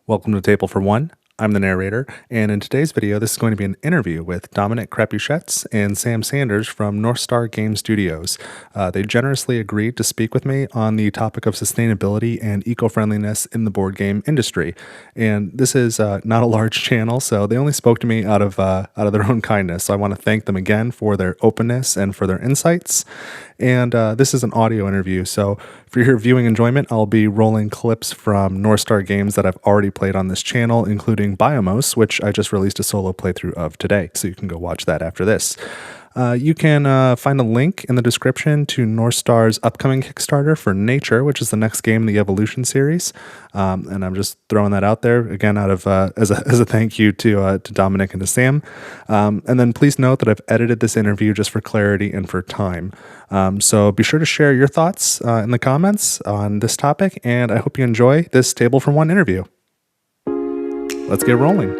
Welcome to Table for One. I'm the narrator, and in today's video, this is going to be an interview with Dominic and Sam Sanders from NorthStar Game Studios. They generously agreed to speak with me on the topic of sustainability and eco-friendliness in the board game industry. And this is not a large channel, so they only spoke to me out of their own kindness. So I want to thank them again for their openness and for their insights. And this is an audio interview, so for your viewing enjoyment, I'll be rolling clips from NorthStar games that I've already played on this channel, including Biomos, which I just released a solo playthrough of today, so you can go watch that after this. You can find a link in the description to NorthStar's upcoming Kickstarter for Nature, which is the next game in the Evolution series. And I'm just throwing that out there again out of as a thank you to Dominic and to Sam. And then please note that I've edited this interview just for clarity and for time. So be sure to share your thoughts in the comments on this topic, and I hope you enjoy this Table for One interview. Let's get rolling.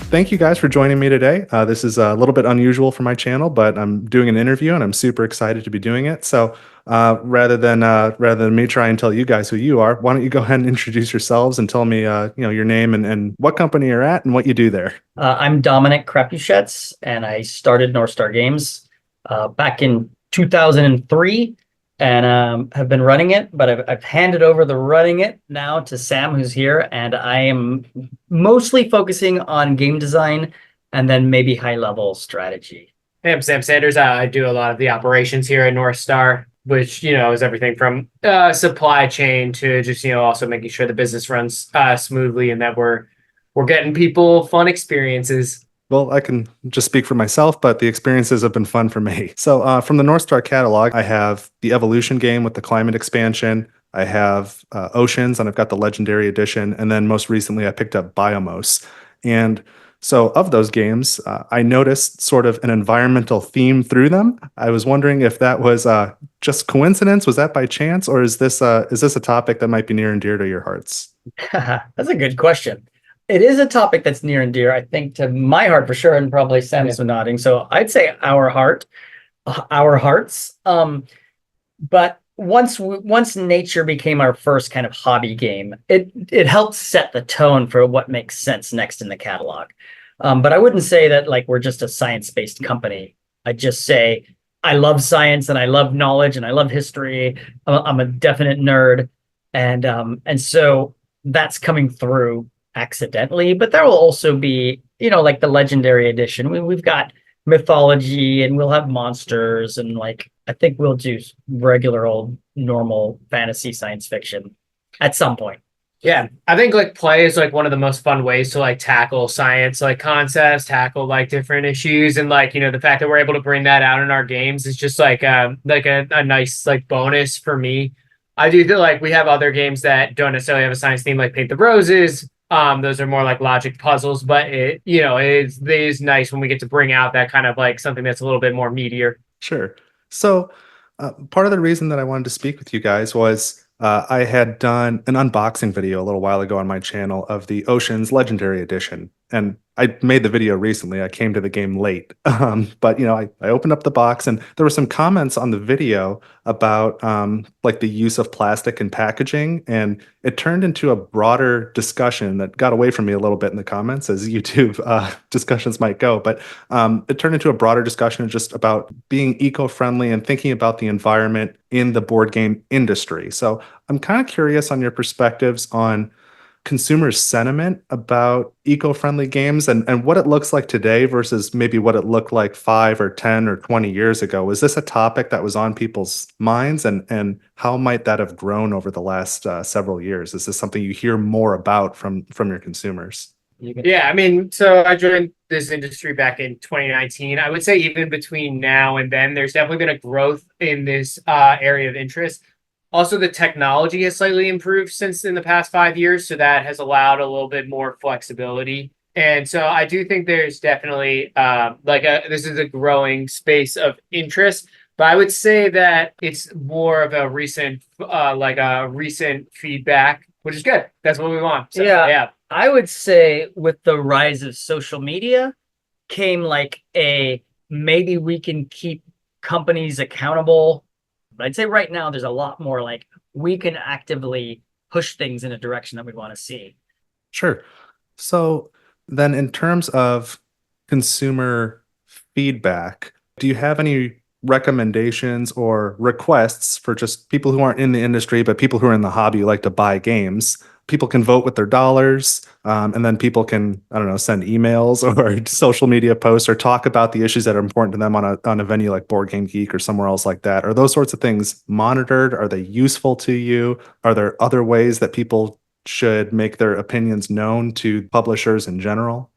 Thank you guys for joining me today. This is a little bit unusual for my channel, but I'm doing an interview and I'm super excited to be doing it. So rather than me try and tell you guys who you are, why don't you go ahead and introduce yourselves and tell me your name and what company you're at and what you do there. I'm Dominic and I started NorthStar Games back in 2003 and have been running it, but I've handed over the running it now to Sam, who's here, and I am mostly focusing on game design and then maybe high-level strategy. Hey, I'm Sam Sanders. I do a lot of the operations here at NorthStar, which, is everything from supply chain to just, also making sure the business runs smoothly and that we're getting people fun experiences. Well, I can just speak for myself, but the experiences have been fun for me. So from the NorthStar catalog, I have the Evolution game with the climate expansion. I have Oceans, and I've got the Legendary Edition. And then most recently, I picked up Biomos. And so of those games, I noticed sort of an environmental theme through them. I was wondering if that was just coincidence. Was that by chance? Or is this a topic that might be near and dear to your hearts? That's a good question. It is a topic that's near and dear, I think, to my heart for sure, and probably Sam's nodding. So I'd say our hearts. But once Nature became our first kind of hobby game, it helped set the tone for what makes sense next in the catalog. But I wouldn't say that like we're just a science-based company. I just say I love science and I love knowledge and I love history. I'm a definite nerd, and so that's coming through accidentally, but there will also be, like the Legendary Edition. We've got mythology and we'll have monsters and like I think we'll do regular old normal fantasy science fiction at some point. Yeah, I think like play is like one of the most fun ways to like tackle science like concepts, tackle like different issues, and like the fact that we're able to bring that out in our games is just like a nice like bonus for me. I do feel like we have other games that don't necessarily have a science theme, like Paint the Roses. Those are more like logic puzzles, but it is nice when we get to bring out that kind of like something that's a little bit more meatier. Sure. So part of the reason that I wanted to speak with you guys was I had done an unboxing video a little while ago on my channel of the Oceans Legendary Edition. And I made the video recently. I came to the game late. But, I opened up the box and there were some comments on the video about like the use of plastic in packaging. And it turned into a broader discussion that got away from me a little bit in the comments, as YouTube discussions might go. But it turned into a broader discussion just about being eco-friendly and thinking about the environment in the board game industry. So I'm kind of curious on your perspectives on consumer sentiment about eco-friendly games and what it looks like today versus maybe what it looked like 5 or 10 or 20 years ago. Was this a topic that was on people's minds, and how might that have grown over the last several years? Is this something you hear more about from your consumers? Yeah, I mean, so I joined this industry back in 2019. I would say even between now and then, there's definitely been a growth in this area of interest. Also, the technology has slightly improved since in the past 5 years, so that has allowed a little bit more flexibility And so I do think there's definitely this is a growing space of interest, but I would say that it's more of a recent recent feedback, which is good. That's what we want. So, yeah. I would say with the rise of social media came like a maybe we can keep companies accountable. But I'd say right now there's a lot more like we can actively push things in a direction that we want to see. Sure. So then in terms of consumer feedback, do you have any recommendations or requests for just people who aren't in the industry, but people who are in the hobby who like to buy games? People can vote with their dollars, and then people can, I don't know, send emails or social media posts or talk about the issues that are important to them on a venue like Board Game Geek or somewhere else like that. Are those sorts of things monitored? Are they useful to you? Are there other ways that people should make their opinions known to publishers in general?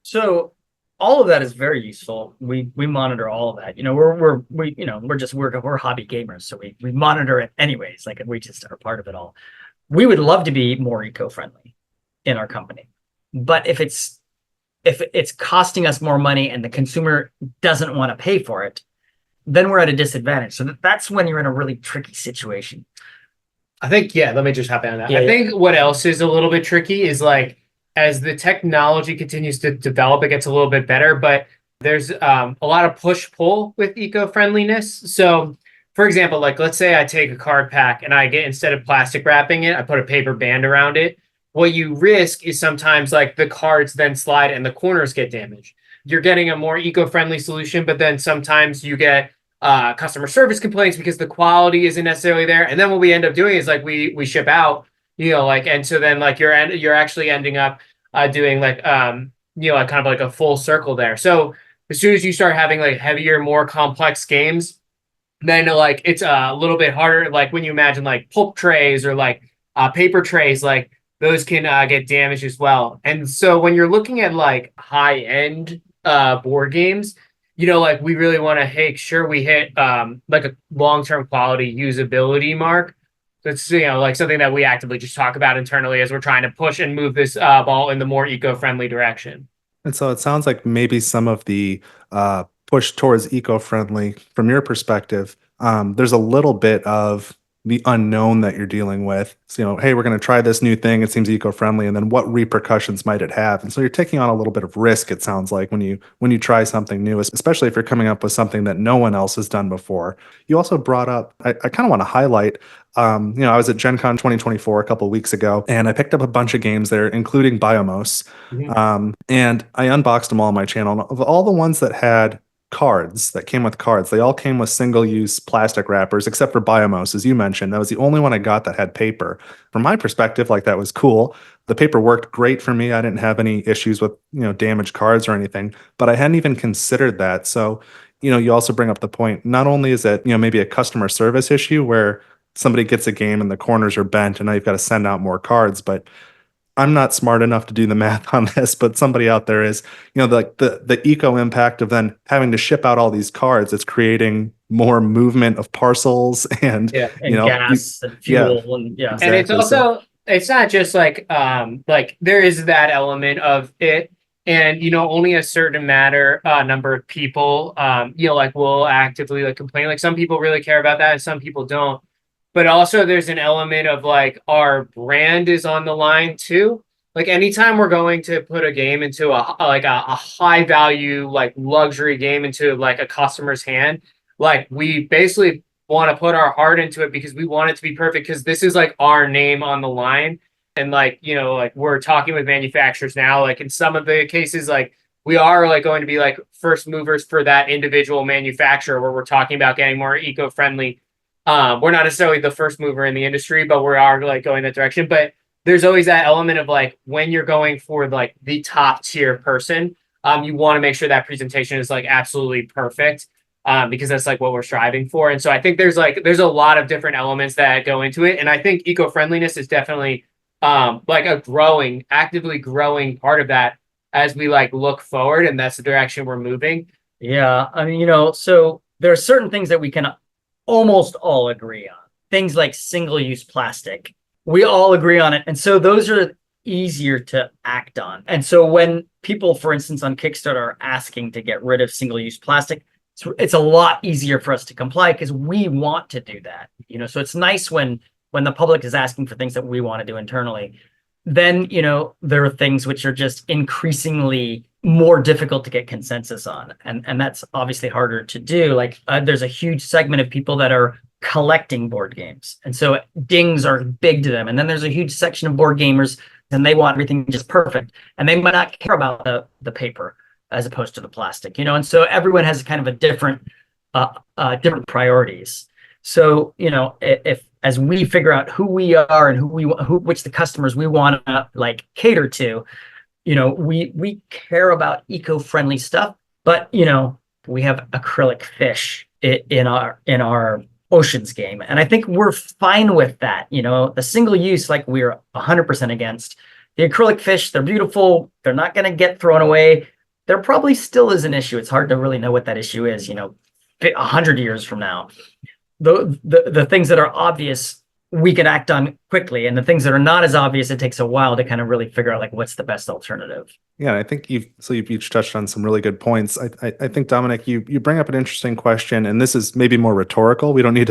So all of that is very useful. We monitor all of that. You know, we're hobby gamers, so we monitor it anyways. Like we just are part of it all. We would love to be more eco-friendly in our company, but if it's costing us more money and the consumer doesn't want to pay for it, then we're at a disadvantage. So that's when you're in a really tricky situation. I think, let me just hop in on that. Yeah, I think what else is a little bit tricky is like, as the technology continues to develop, it gets a little bit better, but there's a lot of push-pull with eco-friendliness. So, for example, like let's say I take a card pack and instead of plastic wrapping it, I put a paper band around it. What you risk is sometimes like the cards then slide and the corners get damaged. You're getting a more eco-friendly solution, but then sometimes you get customer service complaints because the quality isn't necessarily there. And then what we end up doing is like we ship out, and so then like you're actually ending up doing like like kind of like a full circle there. So as soon as you start having like heavier, more complex games, then like it's a little bit harder. Like when you imagine like pulp trays or like paper trays, like those can get damaged as well. And so when you're looking at like high end board games, like we really want to make sure we hit like a long-term quality usability mark. That's like something that we actively just talk about internally as we're trying to push and move this ball in the more eco-friendly direction. And so it sounds like maybe some of the push towards eco-friendly, from your perspective, there's a little bit of the unknown that you're dealing with. So, hey, we're going to try this new thing. It seems eco-friendly, and then what repercussions might it have? And so you're taking on a little bit of risk. It sounds like when you try something new, especially if you're coming up with something that no one else has done before. You also brought up, I kind of want to highlight. I was at Gen Con 2024 a couple of weeks ago, and I picked up a bunch of games there, including Biomos. Mm-hmm. And I unboxed them all on my channel. And of all the ones that had cards that came with cards, they all came with single-use plastic wrappers, except for Biomos, as you mentioned. That was the only one I got that had paper. From my perspective, like that was cool. The paper worked great for me. I didn't have any issues with damaged cards or anything, but I hadn't even considered that. So you also bring up the point. Not only is it maybe a customer service issue where somebody gets a game and the corners are bent and now you've got to send out more cards, but I'm not smart enough to do the math on this, but somebody out there is, the eco impact of then having to ship out all these cards. It's creating more movement of parcels and gas and fuel and exactly. And it's also it's not just like there is that element of it, and only a certain number of people will actively like complain. Like some people really care about that and some people don't. But also there's an element of like our brand is on the line too. Like anytime we're going to put a game into a high value, like luxury game into like a customer's hand, like we basically want to put our heart into it because we want it to be perfect because this is like our name on the line. And like, like we're talking with manufacturers now, like in some of the cases, like we are like going to be like first movers for that individual manufacturer where we're talking about getting more eco-friendly. We're not necessarily the first mover in the industry, but we are like going that direction. But there's always that element of like when you're going for like the top tier person, you want to make sure that presentation is like absolutely perfect, because that's like what we're striving for. And so I think there's a lot of different elements that go into it. And I think eco-friendliness is definitely like a actively growing part of that as we like look forward, and that's the direction we're moving. Yeah, I mean, so there are certain things that we can almost all agree on. Things like single-use plastic. We all agree on it. And so those are easier to act on. And so when people, for instance, on Kickstarter are asking to get rid of single-use plastic, it's a lot easier for us to comply because we want to do that. So it's nice when the public is asking for things that we want to do internally. Then, there are things which are just increasingly more difficult to get consensus on. And that's obviously harder to do. Like there's a huge segment of people that are collecting board games. And so dings are big to them. And then there's a huge section of board gamers and they want everything just perfect. And they might not care about the paper as opposed to the plastic, and so everyone has kind of a different priorities. So, if as we figure out who we are and which the customers we want to like cater to, we care about eco-friendly stuff, but we have acrylic fish in our oceans game, and I think we're fine with that. The single use, like we're 100% against. The acrylic fish, they're beautiful, they're not going to get thrown away. There probably still is an issue. It's hard to really know what that issue is, 100 years from now. The things that are obvious, we can act on quickly. And the things that are not as obvious, it takes a while to kind of really figure out like what's the best alternative. Yeah, I think you've each touched on some really good points. I think Dominic, you bring up an interesting question, and this is maybe more rhetorical. We don't need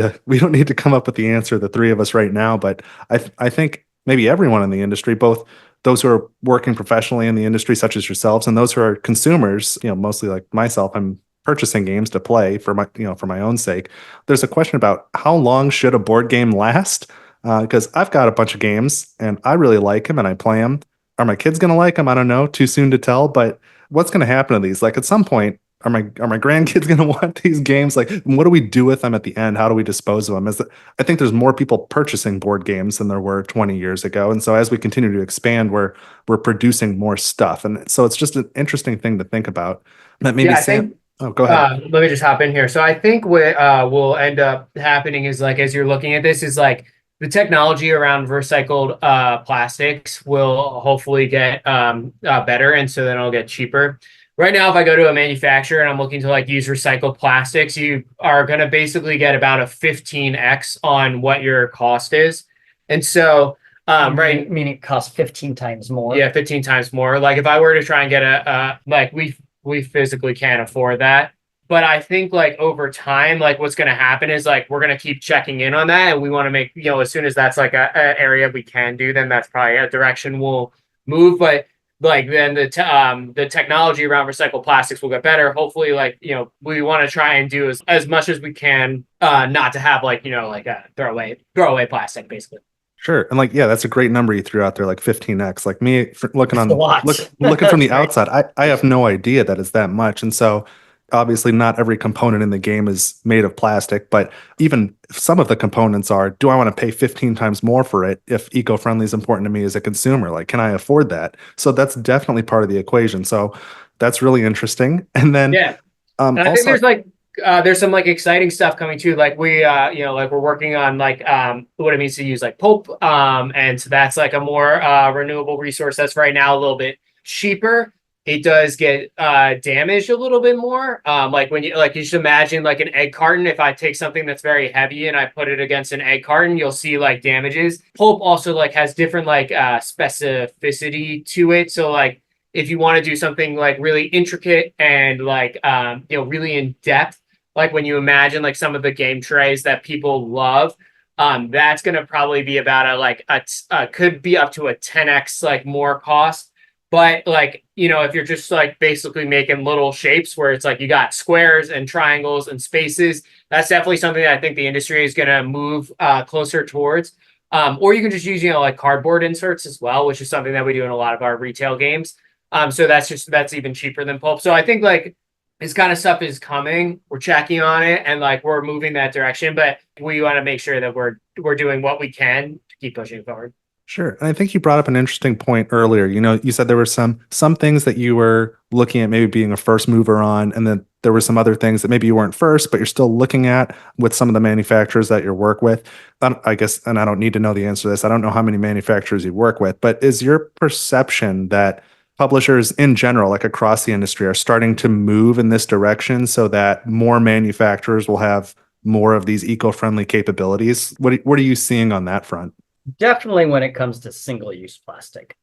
to come up with the answer, the three of us right now, but I think maybe everyone in the industry, both those who are working professionally in the industry, such as yourselves, and those who are consumers, mostly like myself, I'm purchasing games to play for my own sake. There's a question about how long should a board game last? Because I've got a bunch of games and I really like them and I play them. Are my kids going to like them? I don't know. Too soon to tell. But what's going to happen to these? Like at some point, are my grandkids going to want these games? Like, what do we do with them at the end? How do we dispose of them? I think there's more people purchasing board games than there were 20 years ago. And so as we continue to expand, we're producing more stuff. And so it's just an interesting thing to think about. That maybe Sam. Oh, go ahead. Let me just hop in here. So I think what will end up happening is like, as you're looking at this, is like the technology around recycled plastics will hopefully get better. And so then it'll get cheaper. Right now, if I go to a manufacturer and I'm looking to like use recycled plastics, you are going to basically get about a 15x on what your cost is. And so, right. Meaning it costs 15 times more. Yeah, 15 times more. Like if I were to try and get like we physically can't afford that. But I think like over time, like what's going to happen is like we're going to keep checking in on that. And we want to make, as soon as that's like a area we can do, then that's probably a direction we'll move. But like then the technology around recycled plastics will get better. Hopefully, like, we want to try and do as much as we can not to have like, like a throwaway plastic, basically. Sure. And like, yeah, that's a great number you threw out there, like 15x. Like me looking looking from the outside, I have no idea that it's that much. And so obviously not every component in the game is made of plastic, but even some of the components are, do I want to pay 15 times more for it if eco-friendly is important to me as a consumer? Like, can I afford that? So that's definitely part of the equation. So that's really interesting. And then yeah. And I think there's like there's some like exciting stuff coming too. Like we, like we're working on like what it means to use like pulp. And so that's like a more renewable resource that's right now a little bit cheaper. It does get damaged a little bit more. Like when you should imagine like an egg carton. If I take something that's very heavy and I put it against an egg carton, you'll see like damages. Pulp also like has different like specificity to it. So like if you want to do something like really intricate and like really in depth, like when you imagine like some of the game trays that people love, that's going to probably be about could be up to a 10x like more cost. But like, if you're just like basically making little shapes where it's like you got squares and triangles and spaces, that's definitely something that I think the industry is going to move closer towards. Or you can just use, like cardboard inserts as well, which is something that we do in a lot of our retail games. So that's even cheaper than pulp. So I think like this kind of stuff is coming. We're checking on it and like we're moving that direction, but we want to make sure that we're doing what we can to keep pushing forward. Sure. And I think you brought up an interesting point earlier. You said there were some things that you were looking at maybe being a first mover on, and then there were some other things that maybe you weren't first, but you're still looking at with some of the manufacturers that you work with. I guess, and I don't need to know the answer to this. I don't know how many manufacturers you work with, but is your perception that publishers in general, like across the industry, are starting to move in this direction so that more manufacturers will have more of these eco-friendly capabilities? What are you seeing on that front? Definitely when it comes to single-use plastic.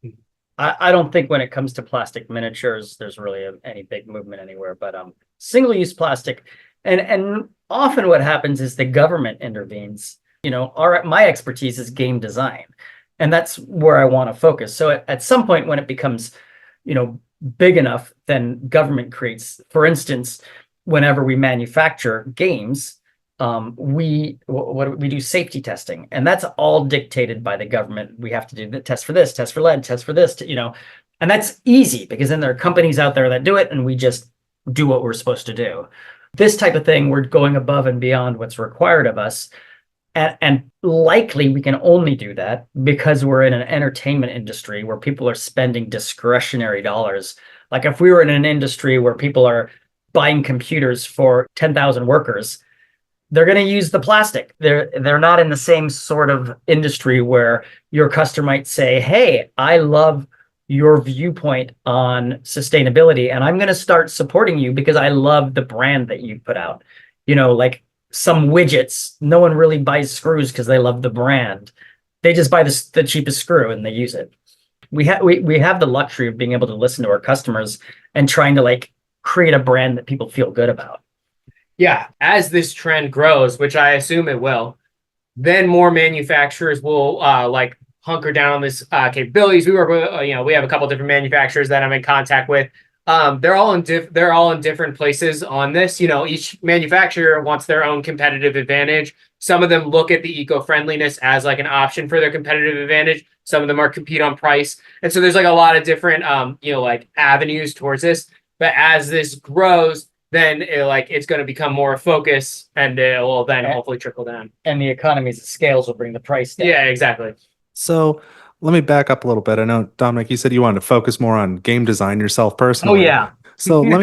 I don't think when it comes to plastic miniatures, there's really any big movement anywhere, but single-use plastic, and often what happens is the government intervenes. My expertise is game design, and that's where I want to focus. So at some point when it becomes, big enough, then government creates, for instance, whenever we manufacture games, we do safety testing, and that's all dictated by the government. We have to do the test for this, test for lead, test for this, and that's easy because then there are companies out there that do it, and we just do what we're supposed to do. This type of thing, we're going above and beyond what's required of us. And likely we can only do that because we're in an entertainment industry where people are spending discretionary dollars. Like if we were in an industry where people are buying computers for 10,000 workers, they're going to use the plastic. They're not in the same sort of industry where your customer might say, hey, I love your viewpoint on sustainability, and I'm going to start supporting you because I love the brand that you put out. Like some widgets, no one really buys screws because they love the brand. They just buy the cheapest screw and they use it. We have the luxury of being able to listen to our customers and trying to create a brand that people feel good about. Yeah, as this trend grows, which I assume it will, then more manufacturers will hunker down on this capabilities. We work with, we have a couple different manufacturers that I'm in contact with. They're all in different places on this. Each manufacturer wants their own competitive advantage. Some of them look at the eco-friendliness as an option for their competitive advantage. Some of them are compete on price, and so there's a lot of different avenues towards this. But as this grows, then it's going to become more a focus, and it will then hopefully trickle down. And the economies of scales will bring the price down. Yeah, exactly. So let me back up a little bit. I know, Dominic, you said you wanted to focus more on game design yourself personally. Oh, yeah. So let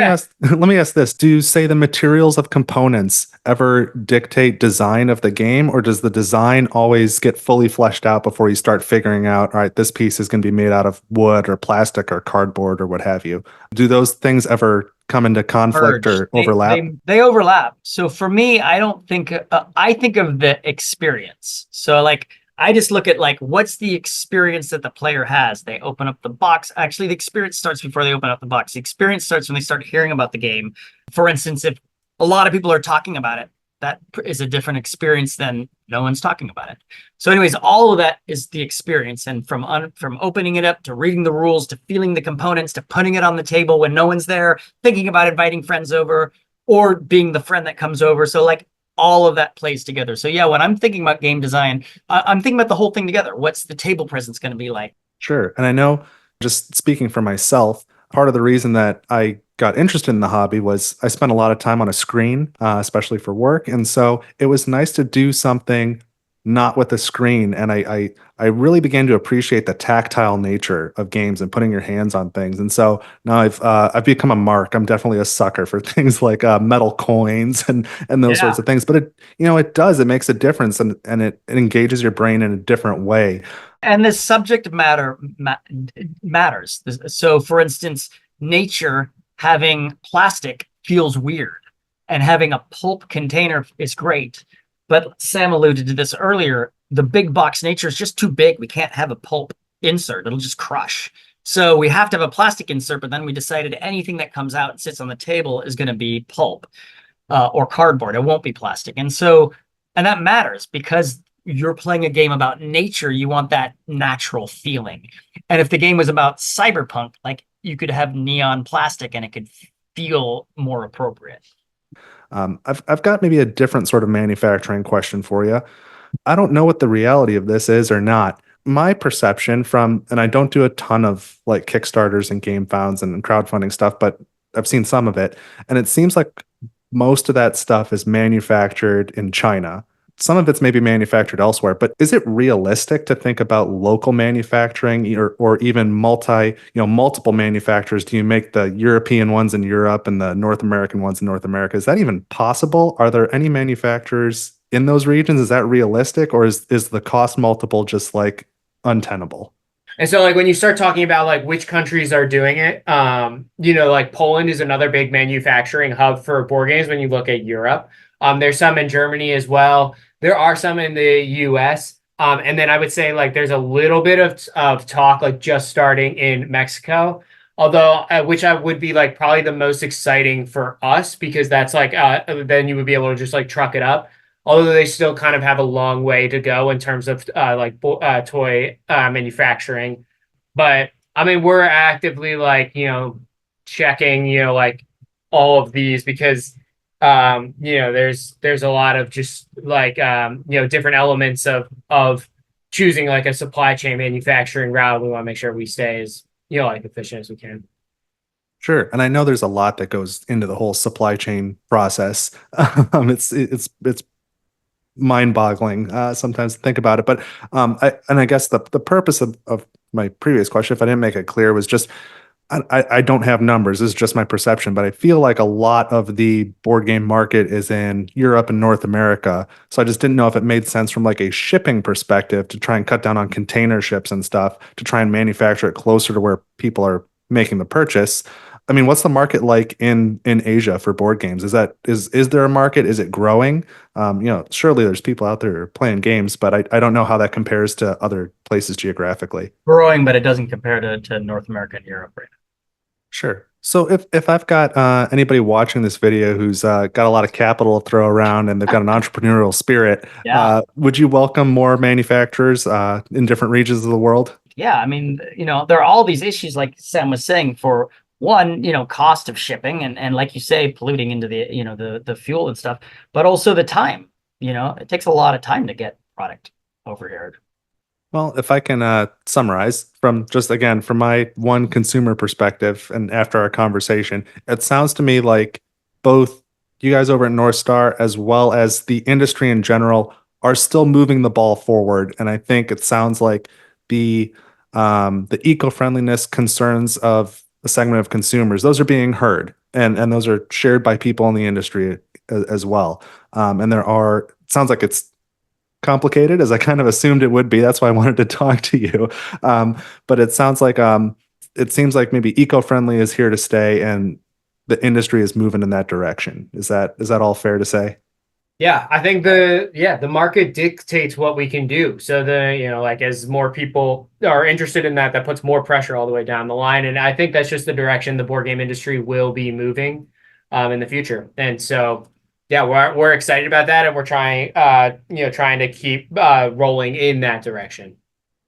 me ask this. Do, say, the materials of components ever dictate design of the game, or does the design always get fully fleshed out before you start figuring out, all right, this piece is going to be made out of wood or plastic or cardboard or what have you? Do those things ever come into conflict or overlap? They overlap. So for me, I don't think I think of the experience. So I just look at what's the experience that the player has. They open up the box. Actually, the experience starts before they open up the box. The experience starts when they start hearing about the game. For instance, if a lot of people are talking about it, that is a different experience than no one's talking about it. So anyways, all of that is the experience. And from opening it up to reading the rules, to feeling the components, to putting it on the table when no one's there, thinking about inviting friends over or being the friend that comes over. So all of that plays together. So yeah, when I'm thinking about game design, I'm thinking about the whole thing together. What's the table presence going to be like? Sure. And I know, just speaking for myself, part of the reason that I got interested in the hobby was I spent a lot of time on a screen, especially for work. And so it was nice to do something not with a screen. And I really began to appreciate the tactile nature of games and putting your hands on things. And so now I've become a mark. I'm definitely a sucker for things like metal coins and those sorts of things. But it makes a difference, and it engages your brain in a different way. And this subject matter matters. So for instance, nature having plastic feels weird, and having a pulp container is great. But Sam alluded to this earlier. The big box nature is just too big. We can't have a pulp insert. It'll just crush. So we have to have a plastic insert, but then we decided anything that comes out and sits on the table is going to be pulp or cardboard. It won't be plastic. And that matters because you're playing a game about nature. You want that natural feeling. And if the game was about cyberpunk, you could have neon plastic and it could feel more appropriate. I've got maybe a different sort of manufacturing question for you. I don't know what the reality of this is or not. My perception and I don't do a ton of Kickstarters and game founds and crowdfunding stuff, but I've seen some of it, and it seems like most of that stuff is manufactured in China. Some of it's maybe manufactured elsewhere, but is it realistic to think about local manufacturing or even multiple manufacturers? Do you make the European ones in Europe and the North American ones in North America? Is that even possible? Are there any manufacturers in those regions? Is that realistic, or is the cost multiple just untenable? And so when you start talking about which countries are doing it, Poland is another big manufacturing hub for board games when you look at Europe. There's some in Germany as well. There are some in the US. And then I would say like there's a little bit of talk like just starting in Mexico, although which I would be like probably the most exciting for us because that's like then you would be able to just like truck it up. Although they still kind of have a long way to go in terms of toy manufacturing, but I mean we're actively like checking like all of these because there's a lot of just like different elements of choosing like a supply chain manufacturing route. We want to make sure we stay as like efficient as we can. Sure. And I know there's a lot that goes into the whole supply chain process. It's mind-boggling sometimes to think about it. But I guess the purpose of my previous question, if I didn't make it clear, was just I don't have numbers. This is just my perception, but I feel like a lot of the board game market is in Europe and North America. So I just didn't know if it made sense from like a shipping perspective to try and cut down on container ships and stuff to try and manufacture it closer to where people are making the purchase. I mean, what's the market like in Asia for board games? Is there a market? Is it growing? Surely there's people out there playing games, but I don't know how that compares to other places geographically. Growing, but it doesn't compare to North America and Europe right Sure. So if I've got anybody watching this video who's got a lot of capital to throw around and they've got an entrepreneurial spirit, Yeah. would you welcome more manufacturers in different regions of the world? Yeah, I mean, there are all these issues, like Sam was saying, for one, cost of shipping and like you say, polluting into the fuel and stuff, but also the time. It takes a lot of time to get product over here. Well, if I can summarize from just again from my one consumer perspective, and after our conversation, it sounds to me like both you guys over at North Star as well as the industry in general are still moving the ball forward. And I think it sounds like the eco-friendliness concerns of a segment of consumers, those are being heard, and those are shared by people in the industry as well. And it sounds like it's complicated, as I kind of assumed it would be. That's why I wanted to talk to you. But it sounds like it seems like maybe eco-friendly is here to stay, and the industry is moving in that direction. Is that all fair to say? Yeah, I think the market dictates what we can do. So like as more people are interested in that, that puts more pressure all the way down the line. And I think that's just the direction the board game industry will be moving in the future. And so yeah, we're excited about that, and we're trying to keep rolling in that direction.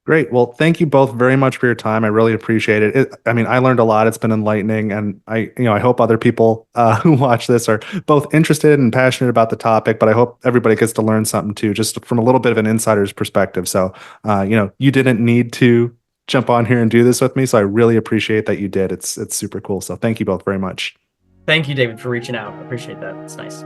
Great. Well, thank you both very much for your time. I really appreciate it. I mean, I learned a lot. It's been enlightening, and I hope other people who watch this are both interested and passionate about the topic. But I hope everybody gets to learn something too, just from a little bit of an insider's perspective. So, you didn't need to jump on here and do this with me, so I really appreciate that you did. It's super cool. So, thank you both very much. Thank you, David, for reaching out. I appreciate that. It's nice.